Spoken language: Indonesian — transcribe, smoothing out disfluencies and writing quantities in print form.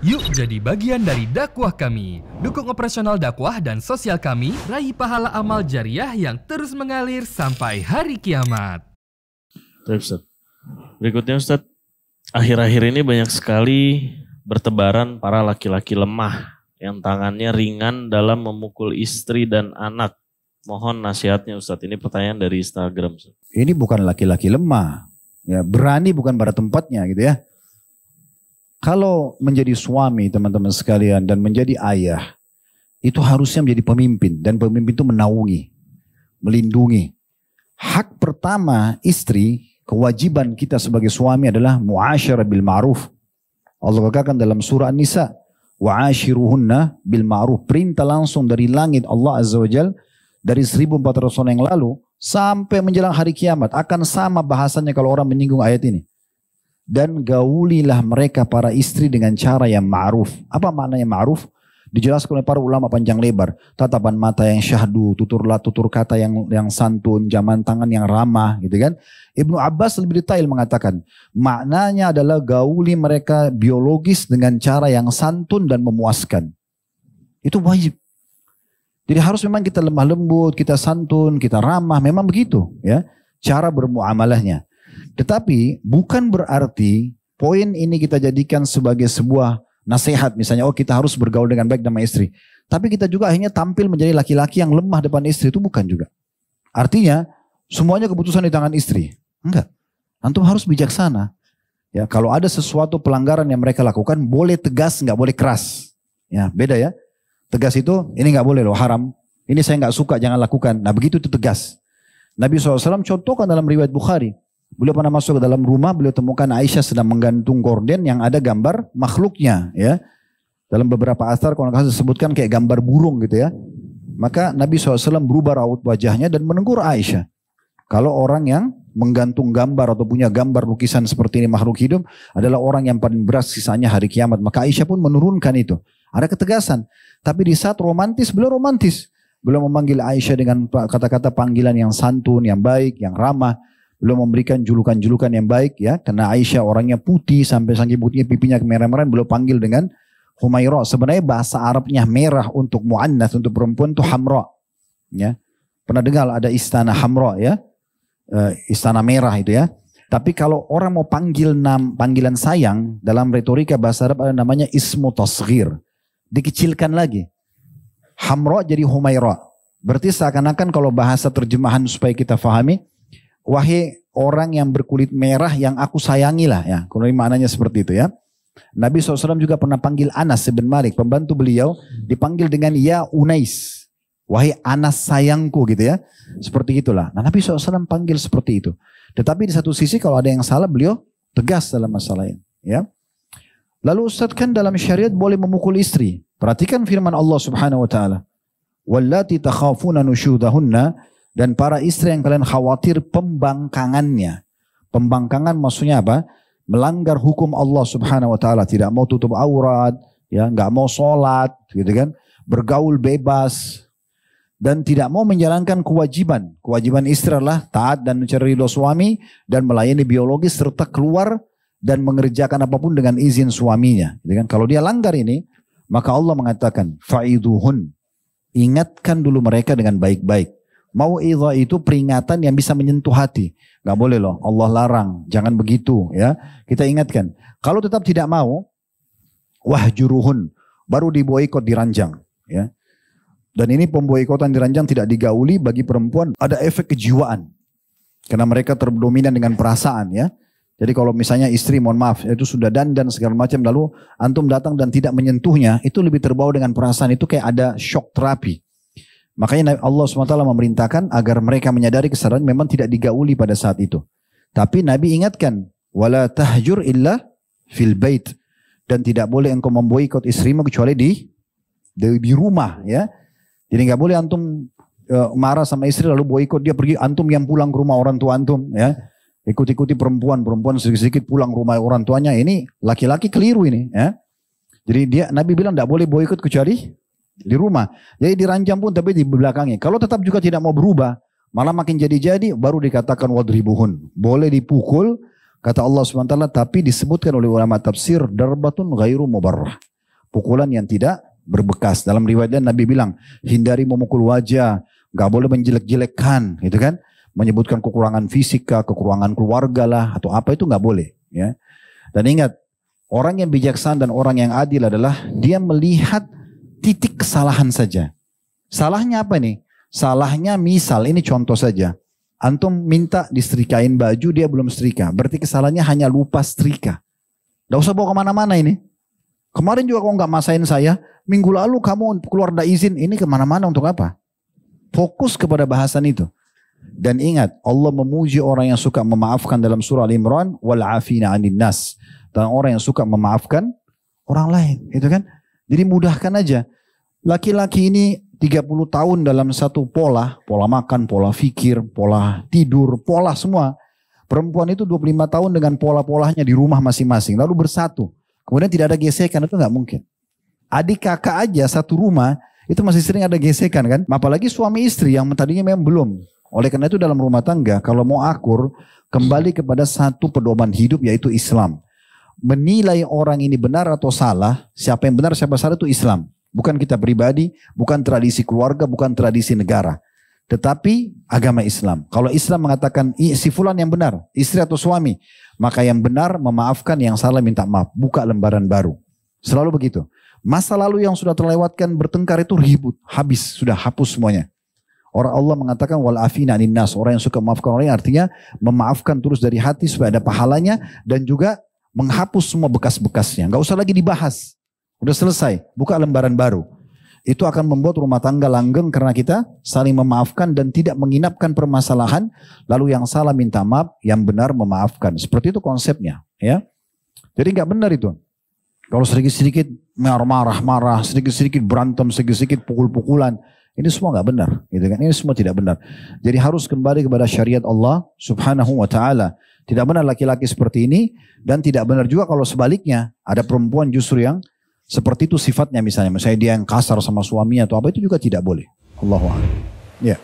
Yuk jadi bagian dari dakwah kami. Dukung operasional dakwah dan sosial kami, raih pahala amal jariah yang terus mengalir sampai hari kiamat. Ustaz. Berikutnya Ustaz, akhir-akhir ini banyak sekali bertebaran para laki-laki lemah yang tangannya ringan dalam memukul istri dan anak. Mohon nasihatnya Ustaz, ini pertanyaan dari Instagram. Ustaz. Ini bukan laki-laki lemah, ya berani bukan pada tempatnya gitu ya. Kalau menjadi suami teman-teman sekalian dan menjadi ayah, itu harusnya menjadi pemimpin. Dan pemimpin itu menaungi, melindungi. Hak pertama istri, kewajiban kita sebagai suami adalah mu'asyarah bil ma'ruf. Allah katakan dalam surah An-Nisa, wa'ashiruhunna bil ma'ruf. Perintah langsung dari langit Allah Azza wa Jal, dari 1400 tahun yang lalu, sampai menjelang hari kiamat. Akan sama bahasanya kalau orang menyinggung ayat ini. Dan gaulilah mereka para istri dengan cara yang ma'ruf. Apa maknanya ma'ruf? Dijelaskan oleh para ulama panjang lebar. Tatapan mata yang syahdu, tutur kata yang santun, jaman tangan yang ramah, gitu kan. Ibnu Abbas lebih detail mengatakan, maknanya adalah gauli mereka biologis dengan cara yang santun dan memuaskan. Itu wajib. Jadi harus memang kita lemah lembut, kita santun, kita ramah, memang begitu ya. Cara bermuamalahnya. Tetapi bukan berarti poin ini kita jadikan sebagai sebuah nasihat. Misalnya, oh kita harus bergaul dengan baik sama istri. Tapi kita juga akhirnya tampil menjadi laki-laki yang lemah depan istri. Itu bukan juga. Artinya semuanya keputusan di tangan istri. Enggak. Antum harus bijaksana. Ya, kalau ada sesuatu pelanggaran yang mereka lakukan, boleh tegas, nggak boleh keras. Ya, beda ya. Tegas itu, ini nggak boleh loh, haram. Ini saya nggak suka, jangan lakukan. Nah begitu itu tegas. Nabi SAW contohkan dalam riwayat Bukhari. Beliau pernah masuk ke dalam rumah, beliau temukan Aisyah sedang menggantung gorden yang ada gambar makhluknya. Ya, dalam beberapa asar kalau nggak disebutkan kayak gambar burung gitu ya. Maka Nabi SAW berubah raut wajahnya dan menegur Aisyah. Kalau orang yang menggantung gambar atau punya gambar lukisan seperti ini makhluk hidup adalah orang yang paling berat sisanya hari kiamat. Maka Aisyah pun menurunkan itu. Ada ketegasan. Tapi di saat romantis, beliau romantis. Beliau memanggil Aisyah dengan kata-kata panggilan yang santun, yang baik, yang ramah. Beliau memberikan julukan-julukan yang baik ya. Karena Aisyah orangnya putih sampai saking putihnya pipinya kemerah-merah. Beliau panggil dengan Humairah. Sebenarnya bahasa Arabnya merah untuk mu'annath, untuk perempuan itu hamra. Ya. Pernah dengar ada istana hamra ya. Istana merah itu ya. Tapi kalau orang mau panggil panggilan sayang dalam retorika bahasa Arab ada namanya ismu tasghir. Dikecilkan lagi. Hamra jadi Humairah. Berarti seakan-akan kalau bahasa terjemahan supaya kita fahami, wahai orang yang berkulit merah yang aku sayangi lah ya. Kalau maknanya seperti itu ya. Nabi SAW juga pernah panggil Anas bin Malik, pembantu beliau, dipanggil dengan ya Unais. Wahai Anas sayangku gitu ya. Seperti itulah. Nah Nabi SAW panggil seperti itu. Tetapi di satu sisi kalau ada yang salah beliau tegas dalam masalah ini. Ya. Lalu Ustaz kan dalam syariat boleh memukul istri. Perhatikan firman Allah Subhanahu wa taala. Wallati takhafuna nusyudahunna, dan para istri yang kalian khawatir pembangkangannya. Pembangkangan maksudnya apa? Melanggar hukum Allah Subhanahu wa taala, tidak mau tutup aurat, ya, enggak mau sholat, gitu kan? Bergaul bebas dan tidak mau menjalankan kewajiban. Kewajiban istri adalah taat dan mencari ridho suami dan melayani biologis serta keluar dan mengerjakan apapun dengan izin suaminya. Gitu kan? Kalau dia langgar ini, maka Allah mengatakan fa'iduhun. Ingatkan dulu mereka dengan baik-baik. Mau'idhah itu peringatan yang bisa menyentuh hati. Gak boleh loh, Allah larang, jangan begitu ya. Kita ingatkan. Kalau tetap tidak mau, wahjuruhun, baru diboikot, diranjang ya. Dan ini pemboikotan diranjang tidak digauli bagi perempuan, ada efek kejiwaan. Karena mereka terdominan dengan perasaan ya. Jadi kalau misalnya istri, mohon maaf, itu sudah dandan segala macam, lalu antum datang dan tidak menyentuhnya, itu lebih terbawa dengan perasaan, itu kayak ada shock terapi. Makanya Allah SWT memerintahkan agar mereka menyadari kesadaran memang tidak digauli pada saat itu. Tapi Nabi ingatkan, wala tahjur illa fil bait, dan tidak boleh engkau memboikot istrimu kecuali di rumah ya. Jadi nggak boleh antum marah sama istri lalu boikot dia pergi, antum yang pulang ke rumah orang tua antum ya. Ikut-ikuti perempuan sedikit-sedikit pulang rumah orang tuanya, ini laki-laki keliru ini ya. Jadi Nabi bilang tidak boleh boikot kecuali di rumah. Jadi diranjam pun tapi di belakangnya. Kalau tetap juga tidak mau berubah, malah makin jadi-jadi, baru dikatakan wadribuhun. Boleh dipukul, kata Allah SWT, tapi disebutkan oleh ulama tafsir darbatun ghairu mubarrah. pukulan yang tidak berbekas. Dalam riwayat Nabi bilang, hindari memukul wajah, nggak boleh menjelek-jelekkan, gitu kan? Menyebutkan kekurangan fisik, kekurangan keluarga lah, atau apa itu nggak boleh. Ya. Dan ingat, orang yang bijaksana dan orang yang adil adalah dia melihat titik kesalahan saja. Salahnya apa nih? Salahnya misal, ini contoh saja. Antum minta disetrikain baju, dia belum setrika. Berarti kesalahannya hanya lupa setrika. Gak usah bawa kemana-mana ini. Kemarin juga kau gak masain saya. Minggu lalu kamu keluar da izin. Ini kemana-mana untuk apa? Fokus kepada bahasan itu. Dan ingat, Allah memuji orang yang suka memaafkan dalam surah Al-Imran. Wal'afina 'anil nas. Dan orang yang suka memaafkan orang lain. Gitu kan? Jadi mudahkan aja. Laki-laki ini 30 tahun dalam satu pola makan, pola fikir, pola tidur, pola semua. Perempuan itu 25 tahun dengan pola-polanya di rumah masing-masing, lalu bersatu. Kemudian tidak ada gesekan, itu nggak mungkin. Adik kakak aja satu rumah, itu masih sering ada gesekan kan. Apalagi suami istri yang tadinya memang belum. Oleh karena itu dalam rumah tangga, kalau mau akur, kembali kepada satu pedoman hidup yaitu Islam. Menilai orang ini benar atau salah, siapa yang benar, siapa salah itu Islam. Bukan kita pribadi, bukan tradisi keluarga, bukan tradisi negara. Tetapi agama Islam. Kalau Islam mengatakan si fulan yang benar, istri atau suami, maka yang benar memaafkan, yang salah minta maaf. Buka lembaran baru. Selalu begitu. Masa lalu yang sudah terlewatkan bertengkar itu ribut, habis, sudah hapus semuanya. Orang Allah mengatakan wal afina 'anil nas, orang yang suka memaafkan orang, artinya memaafkan terus dari hati supaya ada pahalanya dan juga menghapus semua bekas-bekasnya. Enggak usah lagi dibahas. Udah selesai, buka lembaran baru. Itu akan membuat rumah tangga langgeng karena kita saling memaafkan dan tidak menginapkan permasalahan. Lalu yang salah minta maaf, yang benar memaafkan. Seperti itu konsepnya. Ya. Jadi nggak benar itu. Kalau sedikit-sedikit marah-marah, sedikit-sedikit berantem, sedikit-sedikit pukul-pukulan. Ini semua nggak benar. Gitu kan? Ini semua tidak benar. Jadi harus kembali kepada syariat Allah subhanahu wa ta'ala. Tidak benar laki-laki seperti ini. Dan tidak benar juga kalau sebaliknya. Ada perempuan justru yang seperti itu sifatnya misalnya dia yang kasar sama suaminya atau apa, itu juga tidak boleh. Allahu a'lam. Ya.